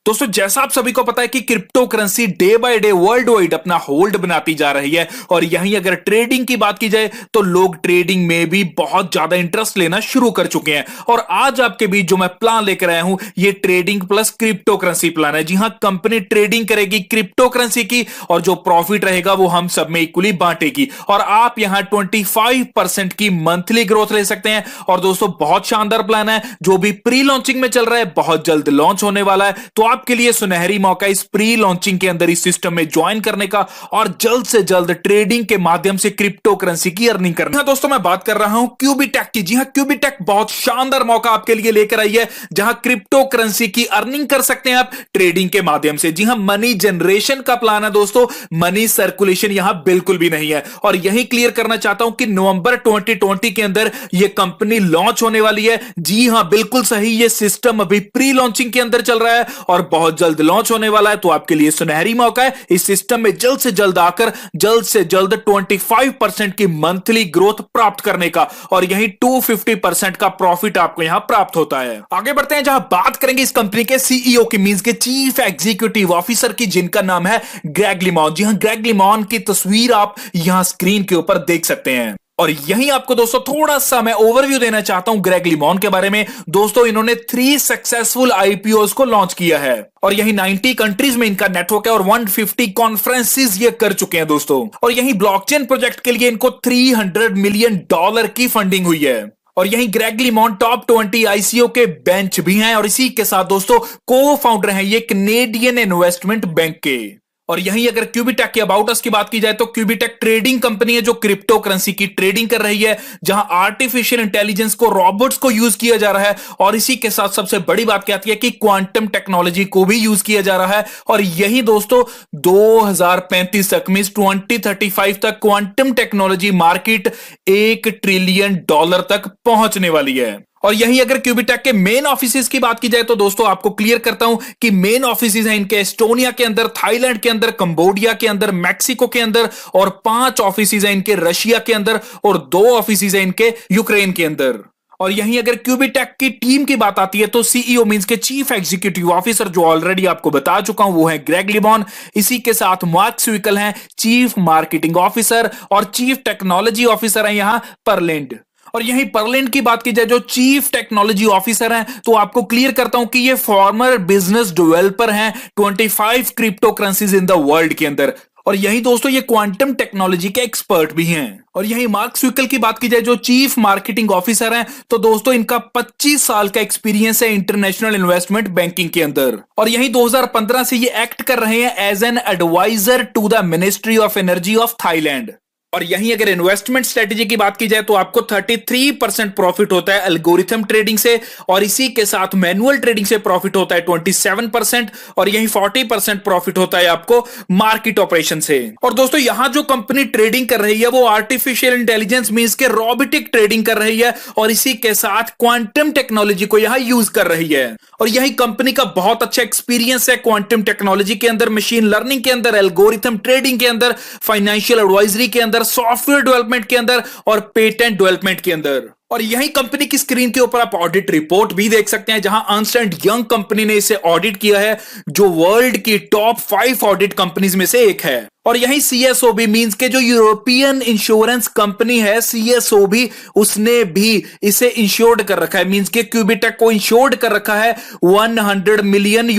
दोस्तों जैसा आप सभी को पता है कि crypto currency day by day world wide अपना होल्ड बनाती जा रही है और यहीं अगर ट्रेडिंग की बात की जाए तो लोग ट्रेडिंग में भी बहुत ज्यादा इंटरेस्ट लेना शुरू कर चुके हैं। और आज आपके बीच जो मैं प्लान लेकर आया हूं ये trading plus crypto currency plan है। जी हां, कंपनी ट्रेडिंग करेगी क्रिप्टो करेंसी की और जो प्रॉफिट रहेगा वो हम सब में इक्वली बांटेगी और आप यहां 25% की मंथली ग्रोथ ले सकते हैं। और दोस्तों बहुत शानदार प्लान है जो भी प्री लॉन्चिंग में चल रहा है, बहुत जल्द लॉन्च होने वाला है। तो आपके लिए सुनहरी मौका इस प्री लॉन्चिंग के अंदर इस सिस्टम में ज्वाइन करने का और जल्द से जल्द ट्रेडिंग के माध्यम से क्रिप्टो करेंसी की अर्निंग करना। हाँ दोस्तों, मैं बात कर रहा हूं क्यूबीटेक की। जी हां, क्यूबीटेक बहुत शानदार मौका आपके लिए लेकर आई है जहां क्रिप्टो करेंसी की अर्निंग कर सकते हैं आप ट्रेडिंग के माध्यम से। जी हां, मनी जनरेशन का प्लान है दोस्तों, मनी सर्कुलेशन यहां बिल्कुल भी नहीं है। और यही क्लियर करना चाहता हूं कि नवंबर 2020 के अंदर यह कंपनी लॉन्च होने वाली है। जी हां, बिल्कुल सही, यह सिस्टम अभी प्री लॉन्चिंग के अंदर चल रहा है और बहुत जल्द लॉन्च होने वाला है। तो आपके लिए सुनहरी मौका है इस सिस्टम में जल्द से जल्द आकर जल्द से जल्द 25% की मंथली ग्रोथ प्राप्त करने का और यही 250% का प्रॉफिट आपको यहां प्राप्त होता है। आगे बढ़ते हैं जहां बात करेंगे इस कंपनी के सीईओ की, मींस के चीफ एग्जीक्यूटिव ऑफिसर की, जिनका नाम है ग्रेग लिमॉन। जी हां, ग्रेग लिमॉन की तस्वीर आप यहां स्क्रीन के ऊपर देख सकते हैं। और यहीं आपको दोस्तों थोड़ा सा मैं ओवरव्यू देना चाहता हूं ग्रेग लिमॉन के बारे में। दोस्तों इन्होंने 3 सक्सेसफुल आईपीओ को लॉन्च किया है और यही 90 कंट्रीज में इनका नेटवर्क है और 150 कॉन्फ्रेंसेस ये कर चुके हैं दोस्तों। और यही ब्लॉकचेन प्रोजेक्ट के लिए इनको $300 मिलियन की फंडिंग हुई है। और यहीं ग्रेग लिमॉन टॉप 20 आईसीओ के बेंच भी हैं और इसी के साथ दोस्तों को फाउंडर हैं ये कैनेडियन इन्वेस्टमेंट बैंक के। और यहीं अगर क्यूबीटेक के अबाउट अस की बात की जाए तो क्यूबीटेक ट्रेडिंग कंपनी है जो क्रिप्टो करेंसी की ट्रेडिंग कर रही है, जहां आर्टिफिशियल इंटेलिजेंस को, रोबोट्स को यूज किया जा रहा है। और इसी के साथ सबसे बड़ी बात क्या आती है कि क्वांटम टेक्नोलॉजी को भी यूज किया जा रहा है। और यही दोस्तों 2035 तक मींस 2035 तक क्वांटम टेक्नोलॉजी मार्केट $1 ट्रिलियन तक पहुंचने वाली है। और यहीं अगर क्यूबीटेक के मेन ऑफिसेज की बात की जाए तो दोस्तों आपको क्लियर करता हूं कि मेन ऑफिसेज हैं इनके एस्टोनिया के अंदर, थाईलैंड के अंदर, कंबोडिया के अंदर, मैक्सिको के अंदर और 5 ऑफिसेज हैं इनके रशिया के अंदर और 2 ऑफिसेज हैं इनके यूक्रेन के अंदर। और यहीं अगर क्यूबीटेक की टीम की बात आती है तो सीईओ मींस के चीफ एग्जीक्यूटिव ऑफिसर जो ऑलरेडी आपको बता चुका हूं वो है ग्रेग लिमॉन। इसी के साथ मार्क स्विकल हैं चीफ मार्केटिंग ऑफिसर और चीफ टेक्नोलॉजी ऑफिसर हैं यहां परलैंड। और यहीं परलैंड की बात की जाए जो चीफ टेक्नोलॉजी ऑफिसर हैं तो आपको क्लियर करता हूं कि ये फॉर्मर बिजनेस डेवलपर हैं 25 crypto currencies in the world के अंदर। और यही दोस्तों ये क्वांटम टेक्नोलॉजी के एक्सपर्ट भी हैं। और यही मार्क स्विकल की बात की जाए जो चीफ मार्केटिंग ऑफिसर हैं तो दोस्तों इनका 25 साल का एक्सपीरियंस है इंटरनेशनल इन्वेस्टमेंट बैंकिंग के अंदर। और यही 2015 से ये एक्ट कर रहे हैं as an advisor to the ministry of energy of Thailand. और यहीं अगर इन्वेस्टमेंट स्ट्रेटेजी की बात की जाए तो आपको 33% प्रॉफिट होता है एल्गोरिथम ट्रेडिंग से और इसी के साथ मैनुअल ट्रेडिंग से प्रॉफिट होता है 27% और यहीं 40% प्रॉफिट होता है आपको मार्केट ऑपरेशन से। और दोस्तों यहां जो कंपनी ट्रेडिंग कर रही है वो आर्टिफिशियल इंटेलिजेंस मींस के रोबोटिक ट्रेडिंग कर रही है और इसी के साथ क्वांटम टेक्नोलॉजी को यहां यूज कर रही है। और यही कंपनी का बहुत अच्छा एक्सपीरियंस है क्वांटम टेक्नोलॉजी के अंदर, मशीन लर्निंग के अंदर, एल्गोरिथम ट्रेडिंग के अंदर, फाइनेंशियल एडवाइजरी के अंदर, सॉफ्टवेयर डेवलपमेंट के अंदर और पेटेंट डेवलपमेंट के अंदर। और यही कंपनी की स्क्रीन के ऊपर आप ऑडिट रिपोर्ट भी देख सकते हैं जहां अर्नस्ट एंड यंग कंपनी ने इसे ऑडिट किया है जो वर्ल्ड की टॉप 5 ऑडिट कंपनीज में से एक है। और यही सीएसओबी मींस के जो यूरोपियन इंश्योरेंस कंपनी है सीएसओबी उसने भी इसे इंश्योर्ड कर रखा है, मींस के क्यूबीटेक को इंश्योर्ड कर रखा है $100 मिलियन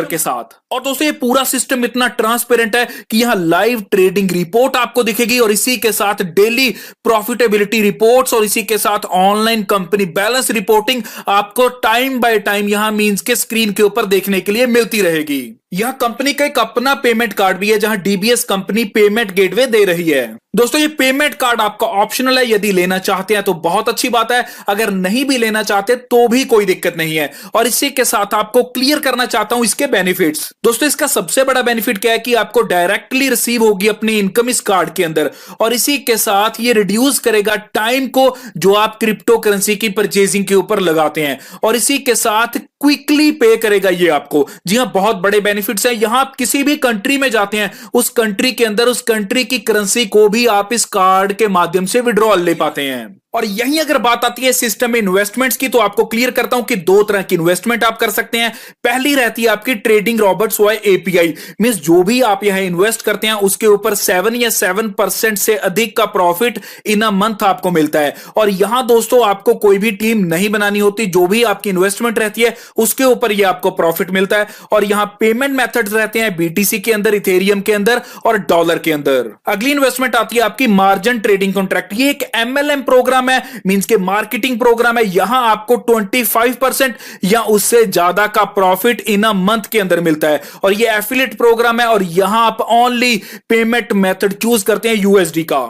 के साथ। और दोस्तों ये पूरा सिस्टम इतना ट्रांसपेरेंट है कि यहां लाइव ट्रेडिंग रिपोर्ट आपको दिखेगी और इसी के साथ डेली प्रॉफिटेबिलिटी रिपोर्ट्स और इसी के साथ ऑनलाइन कंपनी बैलेंस रिपोर्टिंग आपको टाइम बाय टाइम यहां मींस के स्क्रीन के ऊपर देखने के लिए मिलती रहेगी। यह कंपनी का एक अपना पेमेंट कार्ड भी है जहां डीबीएस कंपनी पेमेंट गेटवे दे रही है। दोस्तों ये पेमेंट कार्ड आपका ऑप्शनल है, यदि लेना चाहते हैं तो बहुत अच्छी बात है, अगर नहीं भी लेना चाहते तो भी कोई दिक्कत नहीं है। और इसी के साथ आपको क्लियर करना चाहता हूं इसके बेनिफिट्स। दोस्तों इसका सबसे बड़ा बेनिफिट क्या है कि आपको डायरेक्टली रिसीव होगी अपनी इनकम इस कार्ड के अंदर और इसी के साथ ये रिड्यूस करेगा टाइम को जो आप क्रिप्टो करेंसी की परचेजिंग के ऊपर लगाते हैं और इसी के साथ क्विकली पे करेगा ये आपको। जी हां, बहुत बड़े बेनिफिट्स हैं। यहां आप किसी भी कंट्री में जाते हैं उस कंट्री के अंदर उस कंट्री की करेंसी को भी आप इस कार्ड के माध्यम से विड्रॉल ले पाते हैं। और यहीं अगर बात आती है सिस्टम में इन्वेस्टमेंट्स की, तो आपको क्लियर करता हूं कि दो तरह की इन्वेस्टमेंट आप कर सकते हैं। पहली रहती है आपकी trading robots via API, means जो भी आप यहां इन्वेस्ट करते हैं उसके ऊपर 7 या 7% से अधिक का प्रॉफिट इन अ मंथ आपको मिलता है। और यहां दोस्तों आपको कोई भी टीम नहीं बनानी होती, जो भी आपकी इन्वेस्टमेंट रहती है उसके ऊपर यह आपको प्रॉफिट मिलता है। और यहां पेमेंट मेथड्स रहते हैं बीटीसी के अंदर, इथेरियम के अंदर और डॉलर के अंदर। अगली इन्वेस्टमेंट आती है आपकी मार्जिन ट्रेडिंग कॉन्ट्रैक्ट। ये एक एमएलएम प्रोग्राम है, मींस के मार्केटिंग प्रोग्राम है। यहां आपको 25% या उससे ज्यादा का प्रॉफिट इन अ मंथ के अंदर मिलता है। और ये एफिलिएट प्रोग्राम है और यहां आप ओनली पेमेंट मेथड चूज करते हैं यूएसडी का।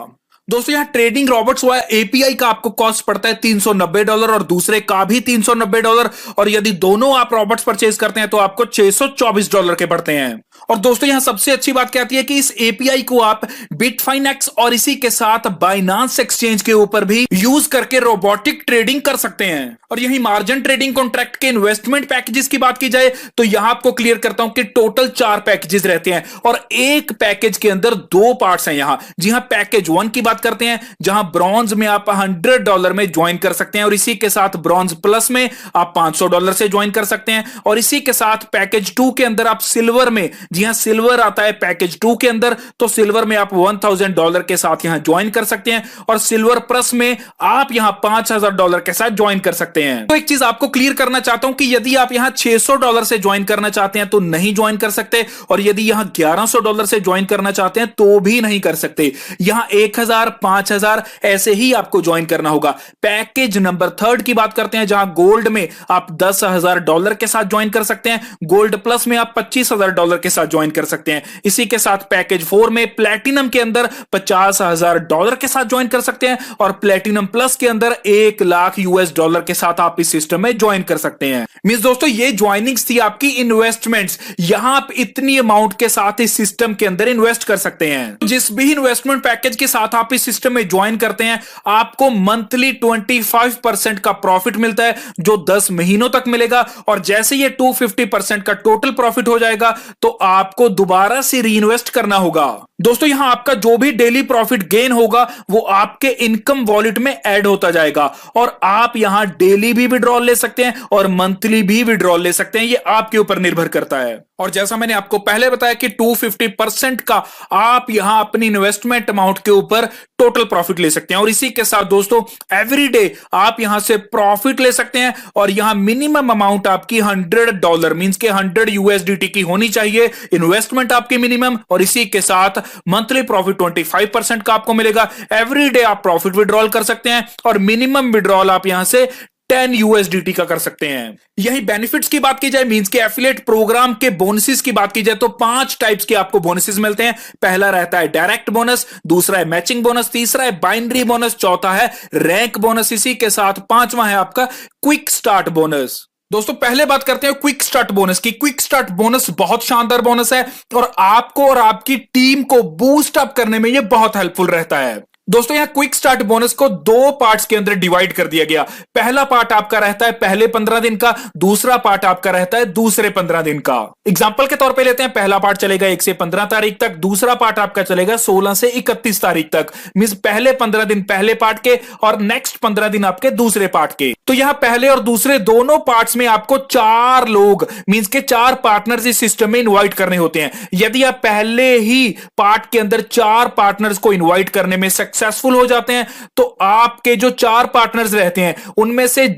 दोस्तों यहां ट्रेडिंग रॉबर्ट्स वाई एपीआई का आपको कॉस्ट पड़ता है $390 और दूसरे का भी $390। और यदि दोनों आप रॉबर्ट्स परचेज करते हैं तो आपको $624 के पड़ते हैं। और दोस्तों यहां सबसे अच्छी बात क्या आती है कि इस एपीआई को आप बिटफाइनेक्स और इसी के साथ बाइनांस एक्सचेंज के ऊपर भी यूज करके रोबोटिक ट्रेडिंग कर सकते हैं। और यही मार्जिन ट्रेडिंग कॉन्ट्रैक्ट के इन्वेस्टमेंट पैकेजेस की बात की जाए तो यहां आपको क्लियर करता हूं कि टोटल 4 पैकेजेस रहते हैं और एक पैकेज के अंदर 2 पार्ट्स हैं। यहां जी हां, पैकेज 1 की बात करते हैं जहां ब्रॉन्ज में आप $100 में ज्वाइन कर सकते हैं और इसी के साथ ब्रॉन्ज प्लस में आप $500 से ज्वाइन कर सकते हैं। और इसी के साथ पैकेज 2 के अंदर आप सिल्वर में, जी हां सिल्वर आता है पैकेज 2 के अंदर, तो सिल्वर में आप $1000 के साथ यहां ज्वाइन कर सकते हैं और सिल्वर प्लस में आप यहां $5000 के साथ ज्वाइन कर सकते हैं। तो एक चीज आपको क्लियर करना चाहता हूं कि यदि आप यहां $600 से ज्वाइन करना चाहते हैं तो नहीं ज्वाइन कर सकते, और यदि यहां $1100 से ज्वाइन करना चाहते हैं तो भी नहीं कर सकते। यहां 1000, 5000 ऐसे ही आपको ज्वाइन करना होगा। पैकेज नंबर 3 की बात करते हैं जहां गोल्ड में आप $10,000 के साथ ज्वाइन कर सकते हैं, गोल्ड प्लस में आप $25,000 के साथ ज्वाइन कर सकते हैं। इसी के साथ पैकेज 4 में प्लेटिनम के अंदर $50,000 के साथ ज्वाइन कर सकते हैं और प्लेटिनम प्लस के अंदर $1,00,000 के साथ आप इस सिस्टम में ज्वाइन कर सकते हैं। मींस दोस्तों ये ज्वाइनिंग्स थी आपकी इन्वेस्टमेंट्स। यहां आप इतनी अमाउंट के साथ इस सिस्टम के अंदर इन्वेस्ट कर सकते हैं। जिस भी इन्वेस्टमेंट पैकेज के साथ आप इस सिस्टम में ज्वाइन करते हैं आपको मंथली 25% का प्रॉफिट मिलता है जो 10 महीनों तक मिलेगा। और जैसे ये 250% का टोटल प्रॉफिट हो जाएगा तो आपको दोबारा से रीइन्वेस्ट करना होगा। दोस्तों यहां आपका जो भी डेली प्रॉफिट गेन होगा वो आपके इनकम वॉलेट में ऐड होता जाएगा और आप यहां डेली भी विड्रॉल ले सकते हैं और मंथली भी विड्रॉल ले सकते हैं, ये आपके ऊपर निर्भर करता है। और जैसा मैंने आपको पहले बताया कि 250% का आप यहां अपनी इन्वेस्टमेंट अमाउंट के ऊपर टोटल प्रॉफिट ले सकते हैं। और इसी के साथ दोस्तों एवरी डे आप यहां से प्रॉफिट ले सकते हैं और यहां मिनिमम अमाउंट आपकी $100 मींस के 100 USDT की होनी चाहिए इन्वेस्टमेंट आपकी मिनिमम। और इसी के साथ मंथली प्रॉफिट 25% का आपको मिलेगा। एवरी डे आप प्रॉफिट विड्रॉल कर सकते हैं और मिनिमम विड्रॉल आप यहां से 10 USDT का कर सकते हैं। यही बेनिफिट्स की बात की जाए, मींस के एफिलिएट प्रोग्राम के बोनसेस की बात की जाए तो 5 टाइप्स के आपको बोनसेस मिलते हैं। पहला रहता है डायरेक्ट बोनस, दूसरा है मैचिंग बोनस, तीसरा है बाइनरी बोनस, चौथा है रैंक बोनस, इसी के साथ 5वां है आपका क्विक स्टार्ट बोनस। दोस्तों पहले बात करते हैं क्विक स्टार्ट बोनस की। क्विक स्टार्ट बोनस बहुत शानदार बोनस है और आपको और आपकी टीम को बूस्ट अप करने में यह बहुत हेल्पफुल रहता है। दोस्तों यहां क्विक स्टार्ट बोनस को 2 पार्ट्स के अंदर डिवाइड कर दिया गया। पहला पार्ट आपका रहता है पहले 15 दिन का, दूसरा पार्ट आपका रहता है दूसरे 15 दिन का। एग्जांपल के तौर पे लेते हैं, पहला पार्ट चलेगा 1 से 15 तारीख तक, दूसरा पार्ट आपका चलेगा 16 से 31 तारीख तक। मींस पहले 15 दिन पहले पार्ट के और नेक्स्ट 15 दिन आपके दूसरे पार्ट के। तो यहां पहले और दूसरे दोनों पार्ट्स में आपको 4 लोग मींस के 4 पार्टनर्स इस सिस्टम में इन्वाइट करने होते हैं। यदि आप पहले ही पार्ट के अंदर 4 पार्टनर्स को इन्वाइट करने में सक्सेसफुल हो जाते हैं तो आपके जो 4 पार्टनर्स रहते हैं उनमें से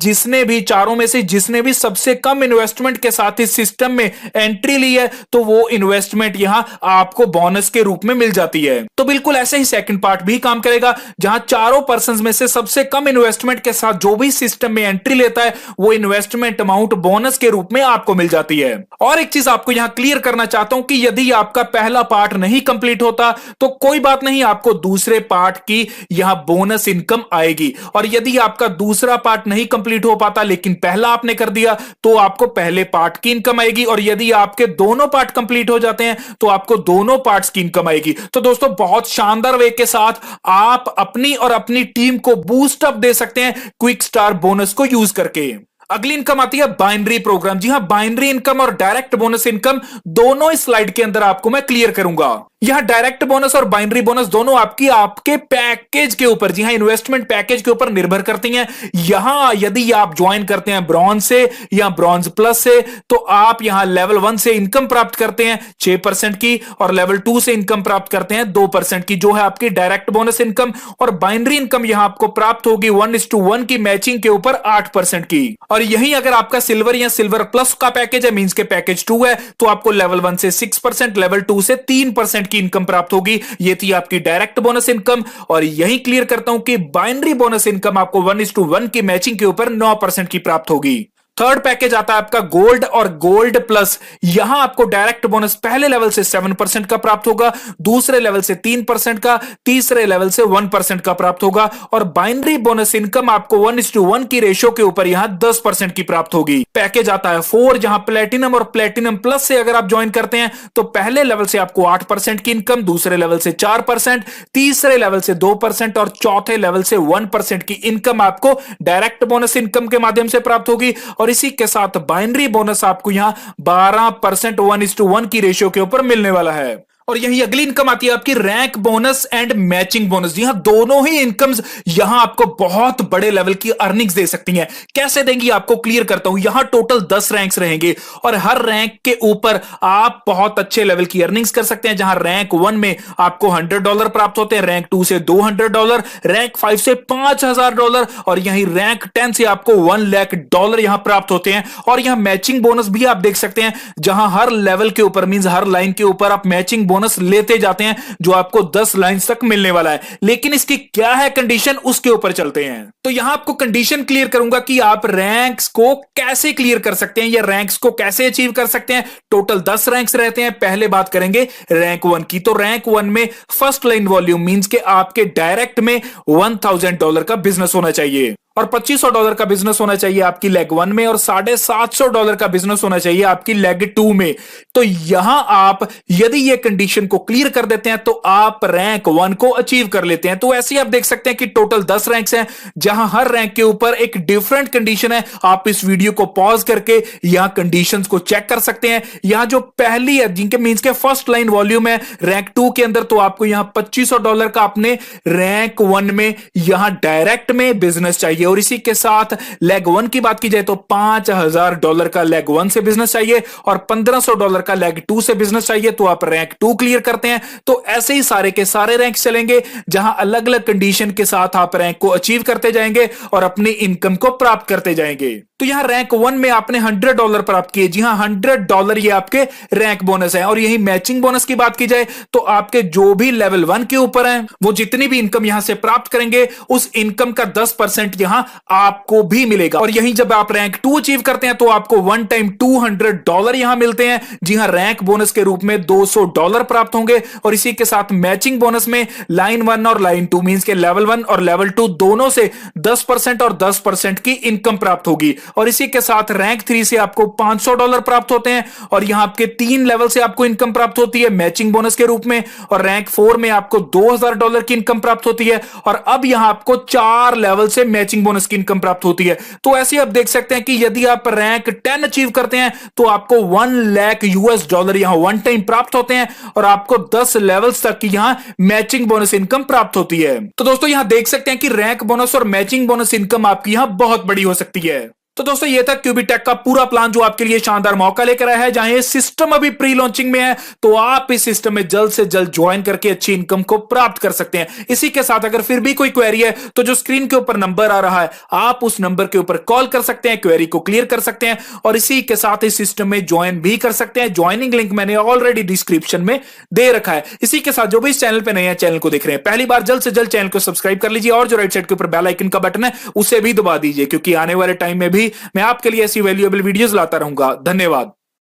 चारों में से जिसने भी सबसे कम इन्वेस्टमेंट के साथ इस सिस्टम में एंट्री ली है तो वो इन्वेस्टमेंट यहां आपको बोनस के रूप में मिल जाती है। तो बिल्कुल ऐसे ही सेकंड पार्ट भी काम करेगा जहां चारों पर्संस में से सबसे कम इन्वेस्टमेंट के साथ जो भी सिस्टम में एंट्री लेता है वो इन्वेस्टमेंट अमाउंट बोनस के रूप में आपको मिल जाती है। और एक चीज आपको यहां क्लियर करना चाहता हूं कि यदि आपका पहला पार्ट नहीं कंप्लीट होता तो कोई बात नहीं, आपको दूसरे पार्ट की यहां बोनस इनकम आएगी। और यदि आपका दूसरा पार्ट नहीं कंप्लीट हो पाता लेकिन पहला आपने कर दिया तो आपको पहले पार्ट की इनकम आएगी। और यदि आपके दोनों पार्ट कंप्लीट हो जाते हैं तो आपको दोनों पार्ट्स की इनकम आएगी। तो दोस्तों बहुत शानदार वे के साथ आप अपनी और अपनी टीम को बूस्ट अप दे सकते हैं क्विक स्टार बोनस को यूज करके। अगली इनकम आती है बाइनरी प्रोग्राम। जी हां, बाइनरी इनकम और डायरेक्ट बोनस इनकम दोनों इस स्लाइड के अंदर आपको मैं क्लियर करूंगा। यहां डायरेक्ट बोनस और बाइनरी बोनस दोनों आपके पैकेज के ऊपर, जी हां, इन्वेस्टमेंट पैकेज के ऊपर निर्भर करती हैं। यहां यदि आप ज्वाइन करते हैं ब्रॉन्ज से या ब्रॉन्ज प्लस से, तो आप यहां लेवल 1 से इनकम प्राप्त करते हैं 6% की, और लेवल 2 से इनकम प्राप्त करते हैं 2% की, जो है आपकी डायरेक्ट बोनस इनकम। और बाइनरी इनकम यहां आपको प्राप्त होगी 1:1 की मैचिंग के ऊपर 8% की। और यहीं अगर आपका सिल्वर या सिल्वर प्लस का पैकेज है, मींस के पैकेज 2 है, तो आपको लेवल 1 से 6%, लेवल 2 से 3% की इनकम प्राप्त होगी। ये थी आपकी डायरेक्ट बोनस इनकम। और यही क्लियर करता हूं कि बाइनरी बोनस इनकम आपको 1:1 की मैचिंग के ऊपर 9% की प्राप्त होगी। थर्ड पैकेज आता है आपका गोल्ड और गोल्ड प्लस। यहां आपको डायरेक्ट बोनस पहले लेवल से 7% का प्राप्त होगा, दूसरे लेवल से 3% का, तीसरे लेवल से 1% का प्राप्त होगा। और बाइनरी बोनस इनकम आपको 1:1 की रेशियो के ऊपर यहां 10% की प्राप्त होगी। पैकेज आता है 4, जहां प्लेटिनम और प्लेटिनम प्लस से अगर आप ज्वाइन करते हैं तो पहले लेवल से आपको 8% की इनकम, दूसरे लेवल से 4%, तीसरे लेवल से 2% और चौथे लेवल से 1% की इनकम आपको डायरेक्ट बोनस इनकम के माध्यम से प्राप्त होगी। और इसी के साथ बाइनरी बोनस आपको यहां 12% 1:1 की रेशियो के ऊपर मिलने वाला है। और यही अगली इनकम आती है आपकी rank bonus and matching bonus. जी हां, दोनों ही इनकम्स यहां आपको बहुत बड़े लेवल की अर्निंग्स दे सकती हैं। कैसे देंगी आपको क्लियर करता हूं। यहां टोटल 10 रैंक्स रहेंगे और हर रैंक के ऊपर आप बहुत अच्छे लेवल की अर्निंग्स कर सकते हैं। जहां रैंक 1 में आपको $100 प्राप्त होते हैं, रैंक 2 से $200, रैंक 5 से $5000 और यही रैंक 10 से आपको $1,00,000 यहां प्राप्त होते हैं। और यहां मैचिंग बोनस भी आप देख सकते हैं, जहां हर लेवल के ऊपर मींस हर लाइन के ऊपर आप मैचिंग बोनस लेते जाते हैं, जो आपको 10 लाइंस तक मिलने वाला है। लेकिन इसकी क्या है कंडीशन, उसके ऊपर चलते हैं। तो यहां आपको कंडीशन क्लियर करूंगा कि आप रैंक्स को कैसे क्लियर कर सकते हैं या रैंक्स को कैसे अचीव कर सकते हैं। टोटल 10 रैंक्स रहते हैं। पहले बात करेंगे रैंक 1 की। तो रैंक 1 में फर्स्ट लाइन वॉल्यूम मींस के आपके डायरेक्ट में $1000 का बिजनेस होना चाहिए और $2500 का बिजनेस होना चाहिए आपकी लेग 1 में और $750 का बिजनेस होना चाहिए आपकी लेग 2 में। तो यहां आप यदि ये कंडीशन को क्लियर कर देते हैं तो आप रैंक 1 को अचीव कर लेते हैं। तो ऐसे ही आप देख सकते हैं कि टोटल 10 रैंक्स हैं, जहां हर रैंक के ऊपर एक डिफरेंट कंडीशन है। आप इस वीडियो को पॉज करके यहां कंडीशंस को चेक कर सकते हैं। यहां जो पहली है जिनके मींस के फर्स्ट लाइन वॉल्यूम है रैंक 2 के अंदर, तो आपको यहां $2500 का अपने रैंक 1 में यहां डायरेक्ट में बिजनेस चाहिए। और इसी के साथ लेग 1 की बात की जाए तो $5000 का लेग 1 से बिजनेस चाहिए और $1500 का लेग 2 से बिजनेस चाहिए। तो आप रैंक 2 क्लियर करते हैं। तो ऐसे ही सारे के सारे रैंक चलेंगे, जहां अलग अलग कंडीशन के साथ आप रैंक को अचीव करते जाएंगे और अपनी इनकम को प्राप्त करते जाएंगे। तो यहां रैंक 1 में आपने $100 प्राप्त किए। जी हां, $100 ये आपके रैंक बोनस है। और यही मैचिंग बोनस की बात की जाए तो आपके जो भी लेवल 1 के ऊपर हैं, वो जितनी भी इनकम यहां से प्राप्त करेंगे, उस इनकम का 10% यहां आपको भी मिलेगा। और यहीं जब आप रैंक 2 अचीव करते हैं तो आपको वन टाइम $200 यहां मिलते हैं। जी हां, रैंक बोनस के रूप में $200 प्राप्त होंगे। और इसी के साथ मैचिंग बोनस में लाइन 1 और लाइन 2 मींस के लेवल 1 और लेवल 2 दोनों से 10% और 10% की इनकम प्राप्त होगी। और इसी के साथ रैंक 3 से आपको $500 प्राप्त होते हैं और यहां आपके 3 लेवल से आपको इनकम प्राप्त होती है मैचिंग बोनस के रूप में। और रैंक 4 में आपको $2000 की इनकम प्राप्त होती है। और अब यहां आपको 4 लेवल से मैचिंग बोनस की इनकम प्राप्त होती है। तो ऐसे आप देख सकते हैं कि यदि आप रैंक 10 अचीव करते हैं तो आपको $1,00,000 यहां वन टाइम प्राप्त होते हैं और आपको 10 लेवल्स तक की यहां मैचिंग बोनस इनकम प्राप्त होती है। तो दोस्तों यहां देख सकते हैं कि रैंक बोनस और मैचिंग बोनस इनकम आपकी यहां बहुत बड़ी हो सकती है। तो दोस्तों ये था क्यूबी टेक का पूरा प्लान, जो आपके लिए शानदार मौका लेकर आया है। जहां ये सिस्टम अभी प्री लॉन्चिंग में है, तो आप इस सिस्टम में जल्द से जल्द ज्वाइन करके अच्छी इनकम को प्राप्त कर सकते हैं। इसी के साथ अगर फिर भी कोई क्वेरी है तो जो स्क्रीन के ऊपर नंबर आ रहा है, आप उस नंबर के ऊपर कॉल कर सकते हैं, क्वेरी को क्लियर कर सकते हैं और इसी के साथ इस सिस्टम में ज्वाइन भी कर सकते हैं। ज्वाइनिंग लिंक मैंने ऑलरेडी डिस्क्रिप्शन में दे रखा है। इसी के साथ जो भी इस चैनल पर नए चैनल को देख रहे हैं, पहली बार जल्द से जल्द चैनल को सब्सक्राइब कर लीजिए और जो राइट साइड के ऊपर बेल आइकन का बटन है उसे भी दबा दीजिए, क्योंकि आने वाले टाइम में भी मैं आपके लिए ऐसी वैल्यूएबल वीडियोस लाता रहूंगा। धन्यवाद।